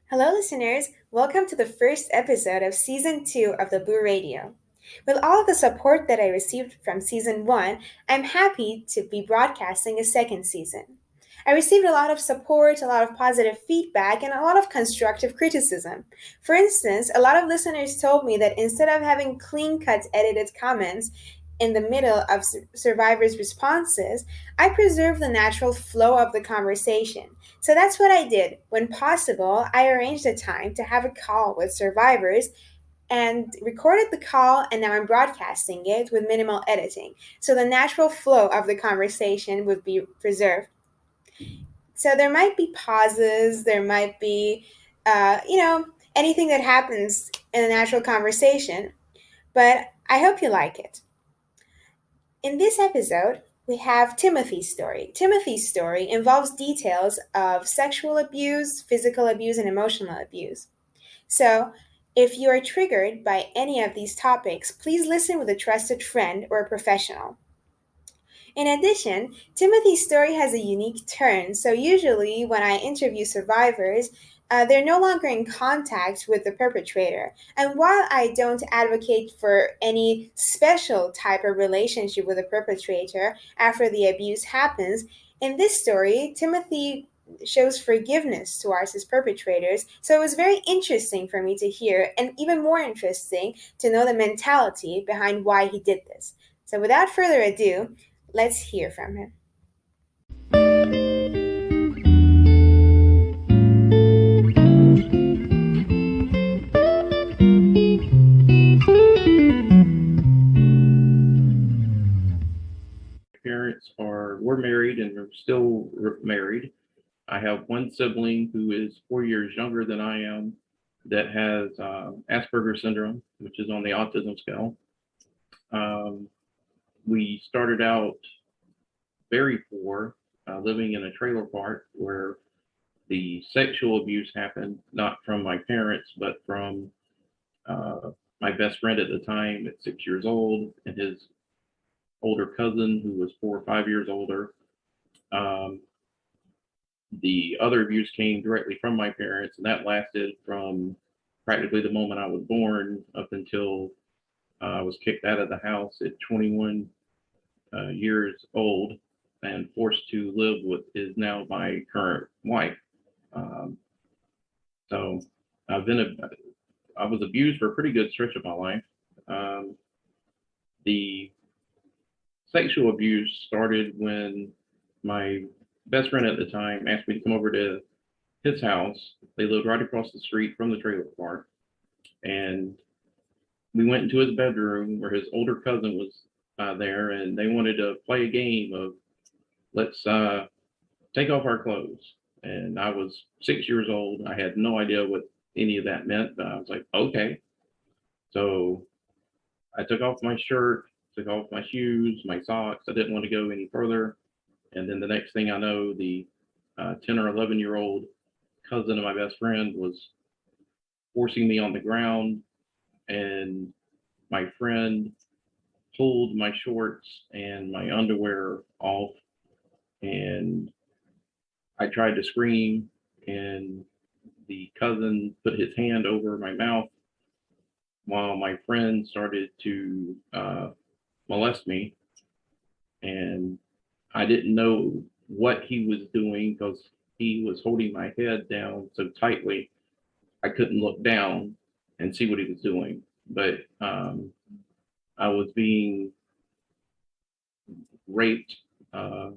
Hello, listeners. Welcome to the first episode of Season 2 of the Blue Radio. With all of the support that I received from Season 1, I'm happy to be broadcasting a second season. I received a lot of support, a lot of positive feedback, and a lot of constructive criticism. For instance, a lot of listeners told me that instead of having clean cut edited comments in the middle of survivors' responses, I preserve the natural flow of the conversation. So that's what I did. When possible, I arranged a time to have a call with survivors and recorded the call, and now I'm broadcasting it with minimal editing. So the natural flow of the conversation would be preserved. So there might be pauses, there might be, uh, you know, anything that happens in a natural conversation, but I hope you like it. In this episode, we have Timothy's story. Timothy's story involves details of sexual abuse, physical abuse, and emotional abuse. So, if you are triggered by any of these topics, please listen with a trusted friend or a professional. In addition, Timothy's story has a unique turn. So, usually, when I interview survivors, they're no longer in contact with the perpetrator. And while I don't advocate for any special type of relationship with the perpetrator after the abuse happens, in this story, Timothy shows forgiveness towards his perpetrators. So it was very interesting for me to hear, and even more interesting to know the mentality behind why he did this. So without further ado, let's hear from him. Parents are we're married and are still married. I have one sibling who is 4 years younger than I am that has Asperger's syndrome, which is on the autism scale. Um, we started out very poor, living in a trailer park where the sexual abuse happened not from my parents, but from uh, my best friend at the time at 6 years old and his older cousin who was 4 or 5 years older. Um, the other abuse came directly from my parents, and that lasted from practically the moment I was born up until I was kicked out of the house at 21 years old and forced to live with is now my current wife. Um, so I've been I was abused for a pretty good stretch of my life. Um, the sexual abuse started when my best friend at the time asked me to come over to his house. They lived right across the street from the trailer park. And we went into his bedroom where his older cousin was there, and they wanted to play a game of let's take off our clothes. And I was 6 years old. I had no idea what any of that meant, but I was like, okay. So I took off my shirt, took off my shoes, my socks. I didn't want to go any further. And then the next thing I know, the 10 or 11-year-old cousin of my best friend was forcing me on the ground, and my friend pulled my shorts and my underwear off, and I tried to scream, and the cousin put his hand over my mouth while my friend started to molest me, and I didn't know what he was doing because he was holding my head down so tightly I couldn't look down and see what he was doing. But I was being raped, uh,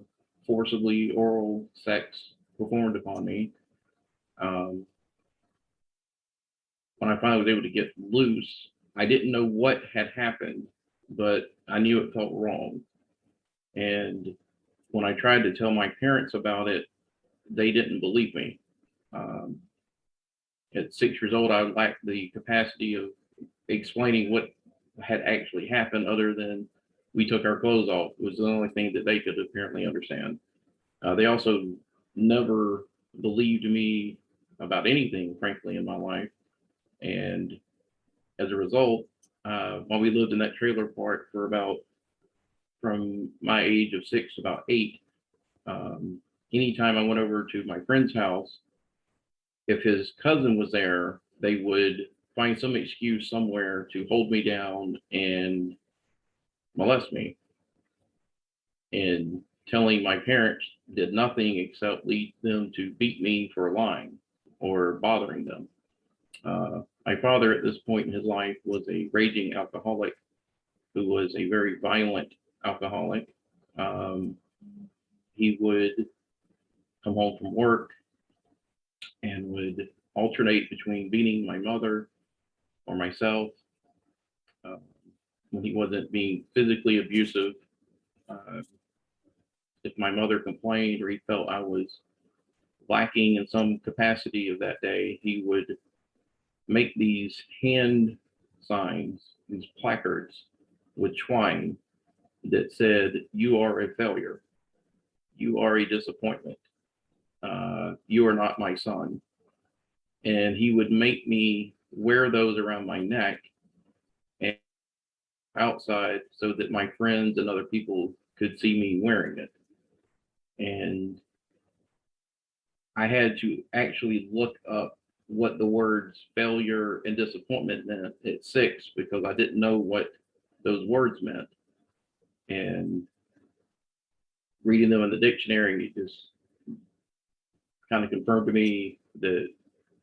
forcibly oral sex performed upon me. Um, when I finally was able to get loose, I didn't know what had happened, but I knew it felt wrong. And when I tried to tell my parents about it, they didn't believe me. Um, at 6 years old, I lacked the capacity of explaining what had actually happened other than we took our clothes off. It was the only thing that they could apparently understand. They also never believed me about anything, frankly, in my life. And as a result, while we lived in that trailer park for about from my age of 6 to about 8, anytime I went over to my friend's house, if his cousin was there, they would find some excuse somewhere to hold me down and molest me. And telling my parents did nothing except lead them to beat me for lying or bothering them. My father at this point in his life was a raging alcoholic who was a very violent alcoholic. Um, he would come home from work and would alternate between beating my mother or myself. Uh, when he wasn't being physically abusive, uh, if my mother complained or he felt I was lacking in some capacity of that day, he would make these hand signs, these placards with twine that said, "You are a failure. You are a disappointment. You are not my son." And he would make me wear those around my neck and outside so that my friends and other people could see me wearing it. And I had to actually look up what the words failure and disappointment meant at 6 because I didn't know what those words meant. And reading them in the dictionary, it just kind of confirmed to me that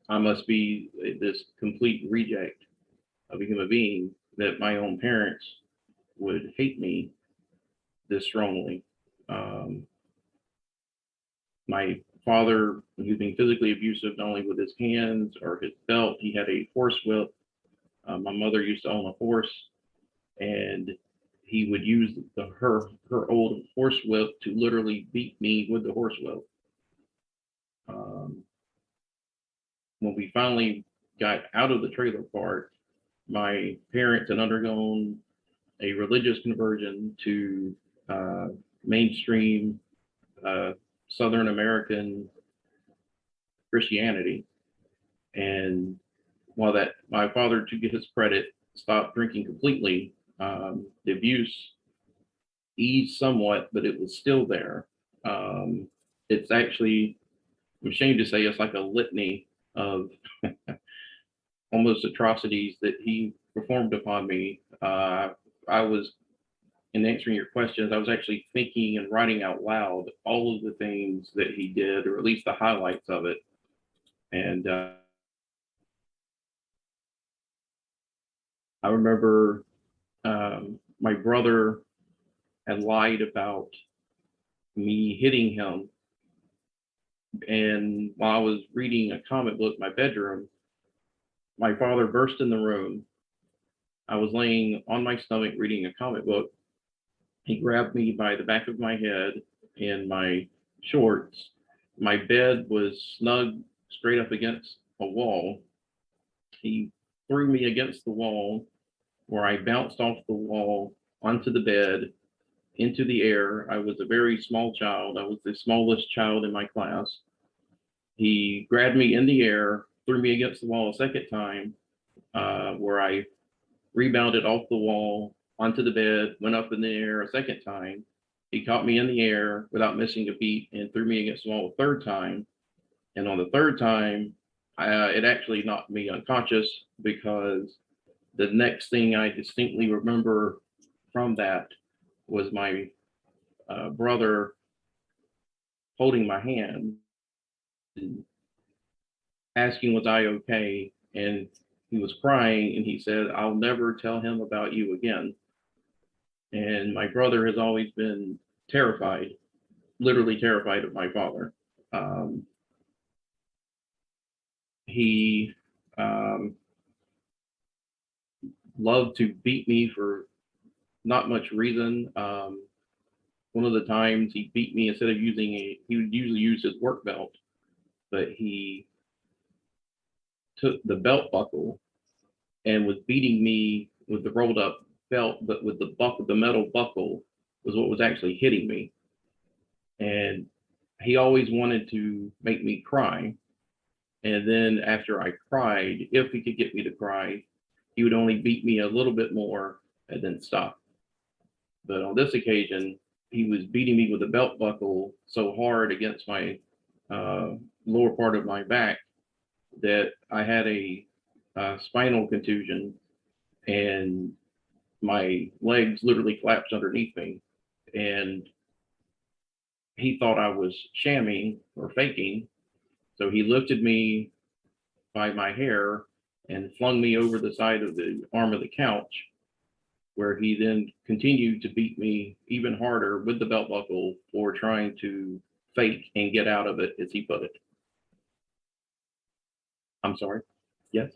I must be this complete reject of a human being, that my own parents would hate me this strongly. My father, he was being physically abusive, not only with his hands or his belt, he had a horse whip. My mother used to own a horse, and he would use her old horse whip to literally beat me with the horse whip. When we finally got out of the trailer park, my parents had undergone a religious conversion to mainstream Southern American Christianity. And while that my father, to get his credit, stopped drinking completely, the abuse eased somewhat, but it was still there. It's actually, I'm ashamed to say, it's like a litany of almost atrocities that he performed upon me. I was, in answering your questions, I was actually thinking and writing out loud all of the things that he did, or at least the highlights of it. And I remember my brother had lied about me hitting him. And while I was reading a comic book in my bedroom, my father burst in the room. I was laying on my stomach reading a comic book. He grabbed me by the back of my head in my shorts. My bed was snug straight up against a wall. He threw me against the wall, where I bounced off the wall onto the bed, into the air. I was a very small child. I was the smallest child in my class. He grabbed me in the air, threw me against the wall a second time, where I rebounded off the wall onto the bed, went up in the air a second time. He caught me in the air without missing a beat and threw me against the wall a third time. And on the third time, it actually knocked me unconscious, because the next thing I distinctly remember from that was my brother holding my hand, asking, was I okay? And he was crying, and he said, "I'll never tell him about you again." And my brother has always been terrified, literally terrified of my father. He loved to beat me for not much reason. One of the times he beat me, instead of he would usually use his work belt, but he took the belt buckle and was beating me with the rolled up belt, but with the metal buckle was what was actually hitting me. And he always wanted to make me cry. And then after I cried, if he could get me to cry, he would only beat me a little bit more and then stop. But on this occasion, he was beating me with a belt buckle so hard against my lower part of my back that I had a spinal contusion and my legs literally collapsed underneath me. And he thought I was shamming or faking. So he lifted me by my hair and flung me over the side of the arm of the couch, where he then continued to beat me even harder with the belt buckle for trying to fake and get out of it, as he put it. I'm sorry. Yes.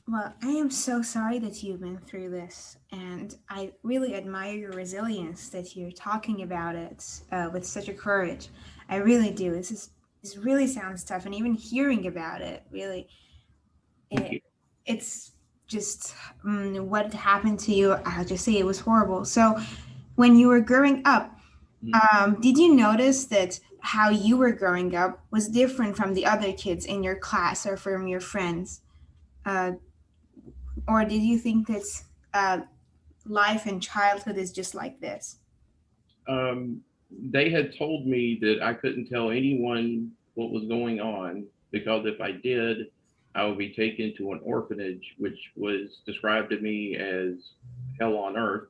Well, I am so sorry that you've been through this, and I really admire your resilience that you're talking about it with such a courage. I really do. This really sounds tough, and even hearing about it, really, Thank it, you. it's just what happened to you. I'll just say it was horrible. So, when you were growing up, Mhm. did you notice that how you were growing up was different from the other kids in your class or from your friends? Uh, or did you think that uh, life and childhood is just like this? They had told me that I couldn't tell anyone what was going on because if I did, I would be taken to an orphanage, which was described to me as hell on earth,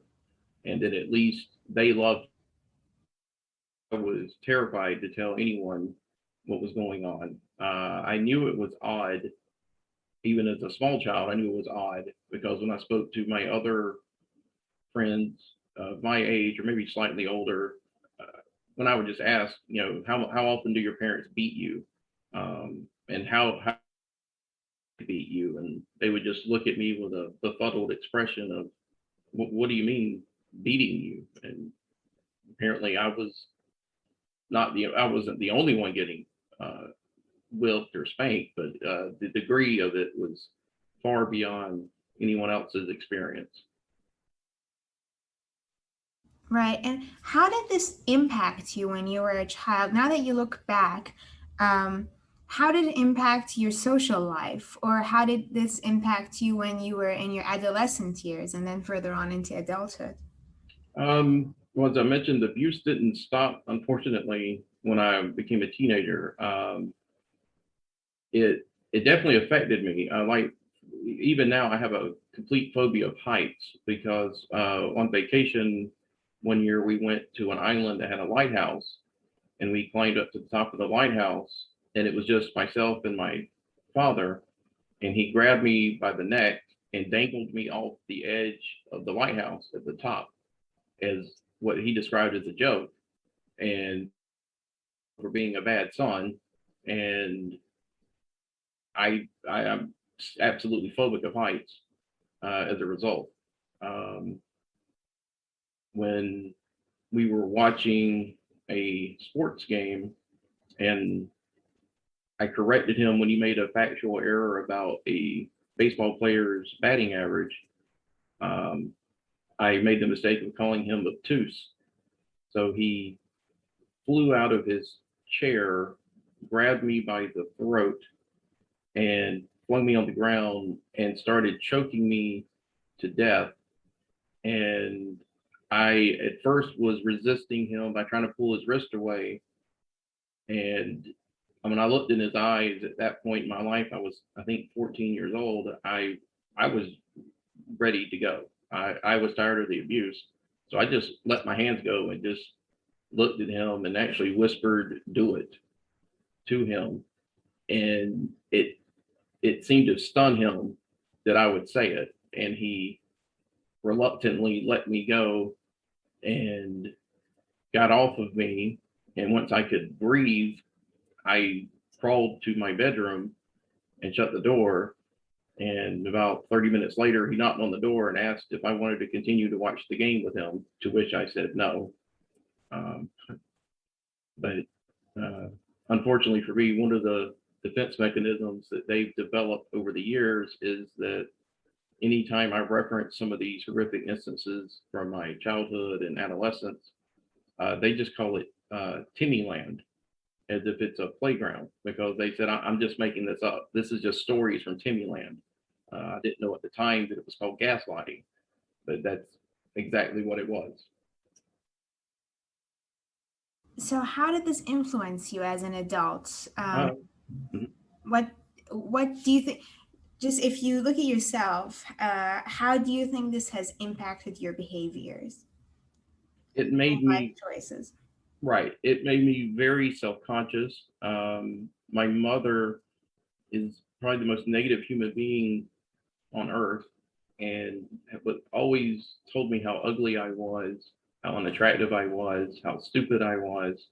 and that at least they loved. I was terrified to tell anyone what was going on. I knew it was odd, even as a small child. I knew it was odd because when I spoke to my other friends of my age or maybe slightly older, when I would just ask, how often do your parents beat you, and how they beat you, and they would just look at me with a befuddled expression of, what do you mean beating you? And apparently, I wasn't the only one getting uh, whipped or spanked, but the degree of it was far beyond anyone else's experience. Right. And how did this impact you when you were a child? Now that you look back, um, how did it impact your social life? Or how did this impact you when you were in your adolescent years and then further on into adulthood? Well, as I mentioned, the abuse didn't stop, unfortunately, when I became a teenager. It definitely affected me. Like even now, I have a complete phobia of heights because on vacation one year we went to an island that had a lighthouse, and we climbed up to the top of the lighthouse, and it was just myself and my father, and he grabbed me by the neck and dangled me off the edge of the lighthouse at the top as what he described as a joke, and for being a bad son. And I am absolutely phobic of heights as a result. Um, when we were watching a sports game, and I corrected him when he made a factual error about a baseball player's batting average. Um, I made the mistake of calling him obtuse. So he flew out of his chair, grabbed me by the throat, and flung me on the ground and started choking me to death. And I at first was resisting him by trying to pull his wrist away. And when I looked in his eyes at that point in my life, I think 14 years old. I was ready to go. I was tired of the abuse. So I just let my hands go and just looked at him and actually whispered, "Do it," to him. And it seemed to stun him that I would say it. And he reluctantly let me go and got off of me. And once I could breathe, I crawled to my bedroom and shut the door. And about 30 minutes later, he knocked on the door and asked if I wanted to continue to watch the game with him, to which I said no. Um, but uh, unfortunately for me, one of the defense mechanisms that they've developed over the years is that anytime I reference some of these horrific instances from my childhood and adolescence, they just call it Timmy Land, as if it's a playground, because they said, I'm just making this up. This is just stories from Timmy Land. I didn't know at the time that it was called gaslighting, but that's exactly what it was. So, how did this influence you as an adult? Uh, mhm. what what do you think? Just if you look at yourself, how do you think this has impacted your behaviors It and made life me choices? right. It made me very self-conscious. My mother is probably the most negative human being on earth, and but always told me how ugly I was, how unattractive I was, how stupid I was.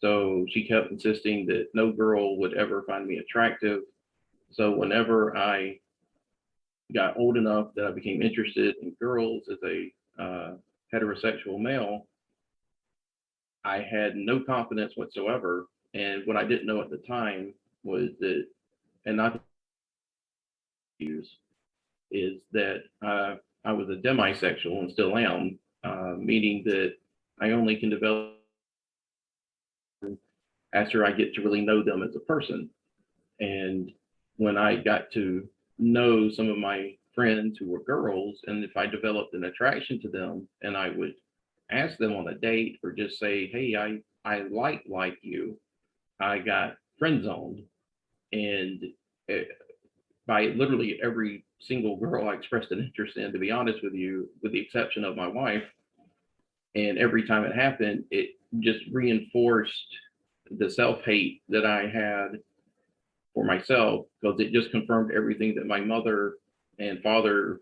So she kept insisting that no girl would ever find me attractive. So whenever I got old enough that I became interested in girls as a heterosexual male, I had no confidence whatsoever. And what I didn't know at the time was that, and not to use, is that I was a demisexual and still am, meaning that I only can develop after I get to really know them as a person. And when I got to know some of my friends who were girls, and if I developed an attraction to them, and I would ask them on a date or just say, "Hey, I like you," I got friend zoned, and it, by literally every single girl I expressed an interest in, to be honest with you, with the exception of my wife. And every time it happened, it just reinforced the self hate that I had for myself because it just confirmed everything that my mother and father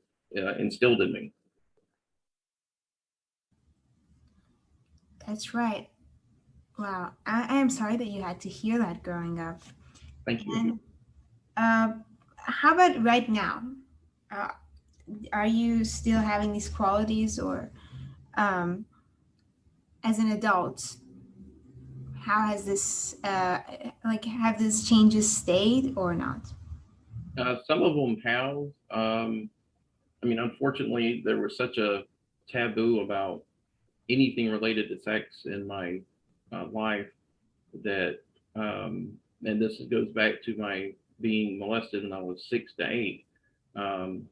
instilled in me. That's right. Wow. I am sorry that you had to hear that growing up. Thank you. And uh, how about right now? Uh, are you still having these qualities, or um, as an adult, how has this, like, have these changes stayed or not? Some of them have. I mean, unfortunately, there was such a taboo about anything related to sex in my life that, and this goes back to my being molested when I was 6 to 8. Um,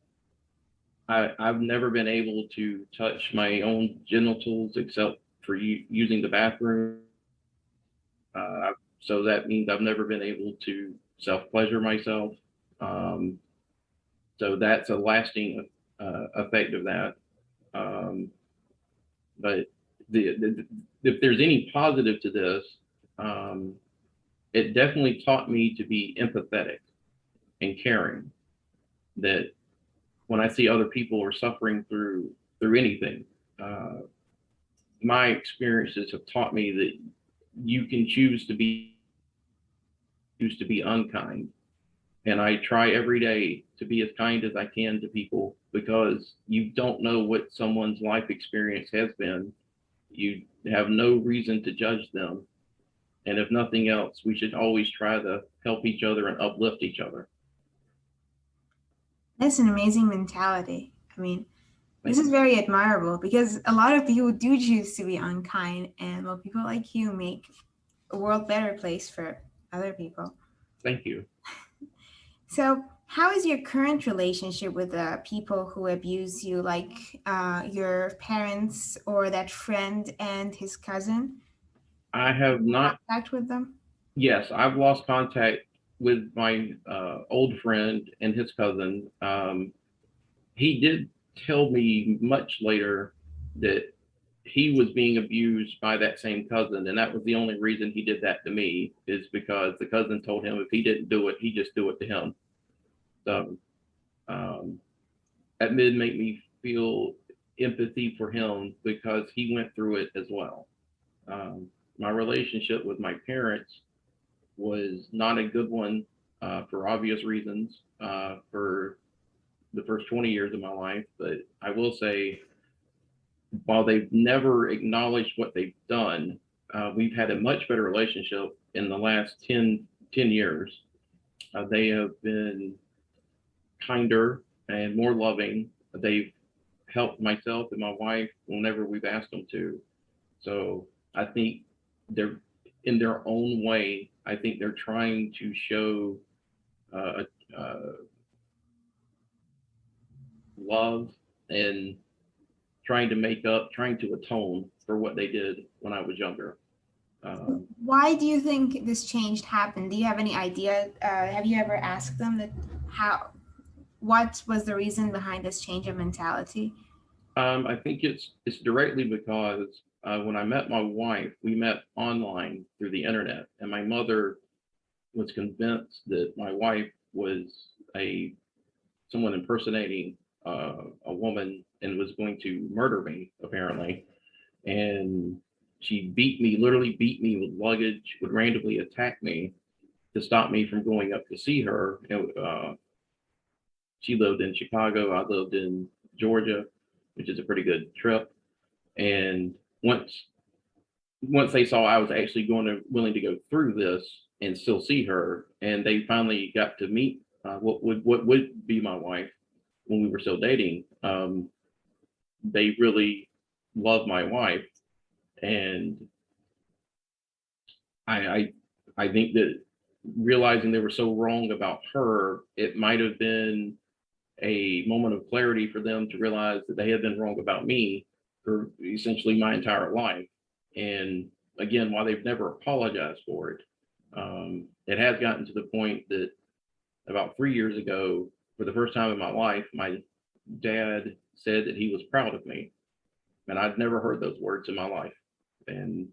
I've never been able to touch my own genitals except for using the bathroom. So that means I've never been able to self pleasure myself. Um, so that's a lasting effect of that. Um, but if there's any positive to this, um, it definitely taught me to be empathetic and caring. That when I see other people are suffering through anything, uh, my experiences have taught me that you can choose to be unkind. And I try every day to be as kind as I can to people because you don't know what someone's life experience has been. You have no reason to judge them. And if nothing else, we should always try to help each other and uplift each other. That's an amazing mentality. I mean, this Thank is you. very admirable because a lot of people do choose to be unkind, and well, people like you make a world better place for other people. Thank you. So, how is your current relationship with the people who abuse you, like your parents or that friend and his cousin? I Are have you in not, contact with them? yes, I've lost contact with my old friend and his cousin. He did tell me much later that he was being abused by that same cousin, and that was the only reason he did that to me is because the cousin told him if he didn't do it, he just do it to him. So um, that did make me feel empathy for him because he went through it as well. Um, my relationship with my parents was not a good one for obvious reasons for the first 20 years of my life. But I will say, while they've never acknowledged what they've done, we've had a much better relationship in the last 10 years. They have been kinder and more loving. They've helped myself and my wife whenever we've asked them to. So I think they're in their own way. I think they're trying to show uh, uh, love and trying to make up, trying to atone for what they did when I was younger. Why do you think this change happened? Do you have any idea? Have you ever asked them that what was the reason behind this change of mentality? I think it's directly because when I met my wife, we met online through the internet, and my mother was convinced that my wife was a someone impersonating a woman and was going to murder me, apparently. And she literally beat me with luggage, would randomly attack me to stop me from going up to see her. She lived in Chicago. I lived in Georgia, which is a pretty good trip. And once once they saw I was actually willing to go through this and still see her, and they finally got to meet what would be my wife when we were still dating. They really loved my wife, and I, I I think that realizing they were so wrong about her, it might have been a moment of clarity for them to realize that they had been wrong about me for essentially my entire life. And again, while they've never apologized for it, it has gotten to the point that about 3 years ago, for the first time in my life, my dad said that he was proud of me. And I'd never heard those words in my life. And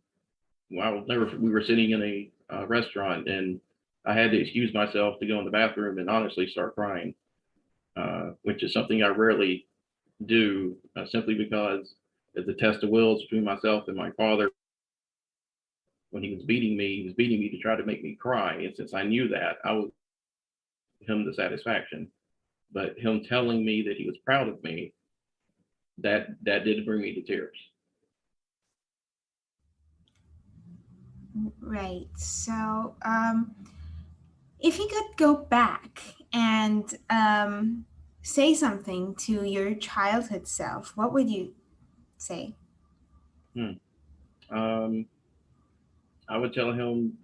we were sitting in a restaurant, and I had to excuse myself to go in the bathroom and honestly start crying, which is something I rarely do, simply because it's a test of wills between myself and my father. When he was beating me to try to make me cry. And since I knew that, I was him the satisfaction. But him telling me that he was proud of me, that did bring me to tears. Right. So, if you could go back and say something to your childhood self, what would you say? Hmm. Um, I would tell him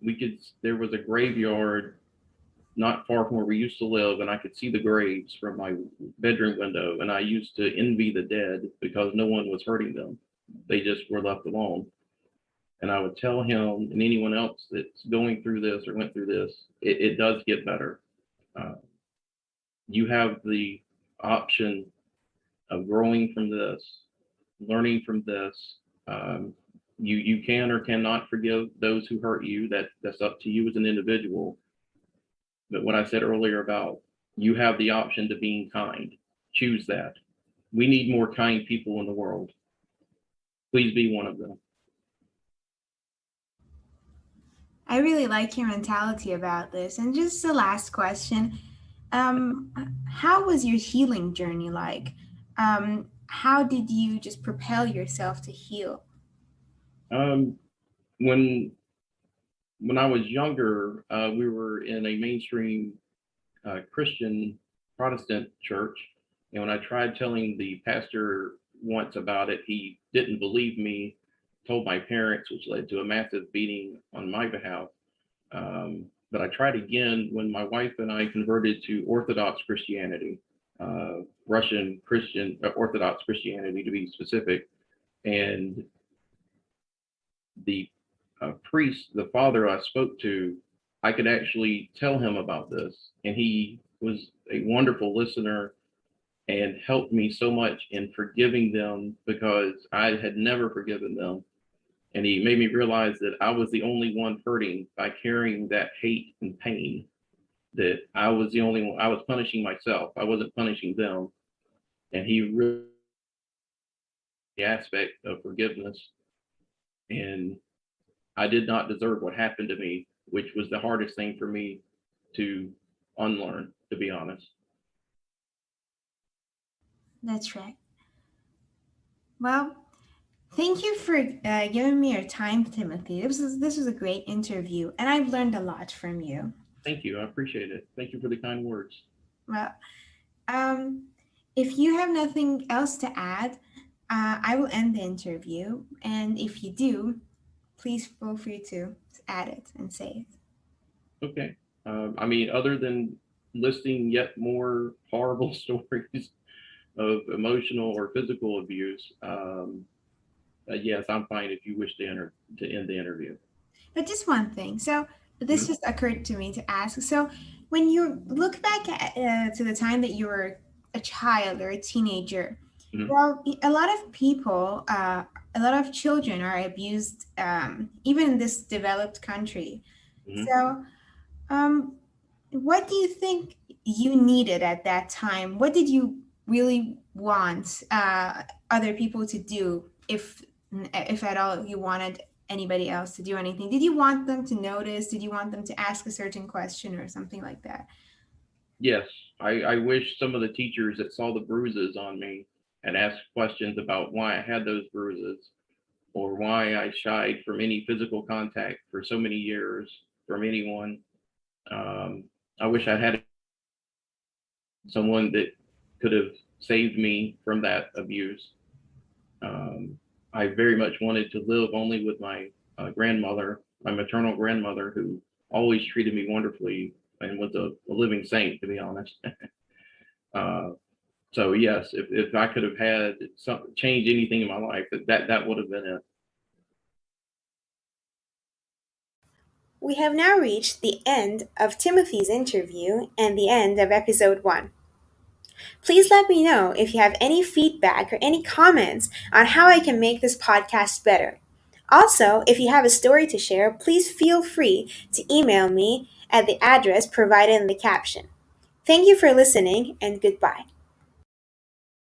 we could. There was a graveyard not far from where we used to live, and I could see the graves from my bedroom window. And I used to envy the dead because no one was hurting them; they just were left alone. And I would tell him and anyone else that's going through this or went through this, it does get better. Uh, you have the option of growing from this, learning from this. Um, you can or cannot forgive those who hurt you. That's up to you as an individual. But what I said earlier about you have the option to being kind, choose that. We need more kind people in the world. Please be one of them. I really like your mentality about this. And just the last question, um, how was your healing journey like? How did you just propel yourself to heal? Um, when when I was younger, we were in a mainstream Christian Protestant church. And when I tried telling the pastor once about it, he didn't believe me, told my parents, which led to a massive beating on my behalf. But I tried again when my wife and I converted to Orthodox Christianity, Russian Christian, Orthodox Christianity to be specific. And the priest, the father I spoke to, I could actually tell him about this. And he was a wonderful listener and helped me so much in forgiving them because I had never forgiven them. And he made me realize that I was the only one hurting by carrying that hate and pain, that I was the only one, I was punishing myself. I wasn't punishing them. And he really the aspect of forgiveness. And I did not deserve what happened to me, which was the hardest thing for me to unlearn, to be honest. That's right. Well, thank you for giving me your time, Timothy. This was a great interview, and I've learned a lot from you. Thank you. I appreciate it. Thank you for the kind words. Well, um, if you have nothing else to add, I will end the interview. And if you do, please feel free to add it and say it. Okay. I mean, other than listing yet more horrible stories of emotional or physical abuse, yes, I'm fine if you wish to end the interview. But just one thing. So this Mhm, just occurred to me to ask. So when you look back at, to the time that you were a child or a teenager, mhm, well, a lot of people, a lot of children are abused, even in this developed country. mhm. So, um, what do you think you needed at that time? What did you really want other people to do, if at all you wanted anybody else to do anything? Did you want them to notice? Did you want them to ask a certain question or something like that? Yes, I wish some of the teachers that saw the bruises on me and asked questions about why I had those bruises or why I shied from any physical contact for so many years from anyone. Um, I wish I had someone that could have saved me from that abuse. Um, I very much wanted to live only with my grandmother, my maternal grandmother, who always treated me wonderfully and was a living saint, to be honest. uh, so yes, if I could have had some change anything in my life, that would have been it. We have now reached the end of Timothy's interview and the end of episode 1. Please let me know if you have any feedback or any comments on how I can make this podcast better. Also, if you have a story to share, please feel free to email me at the address provided in the caption. Thank you for listening, and goodbye.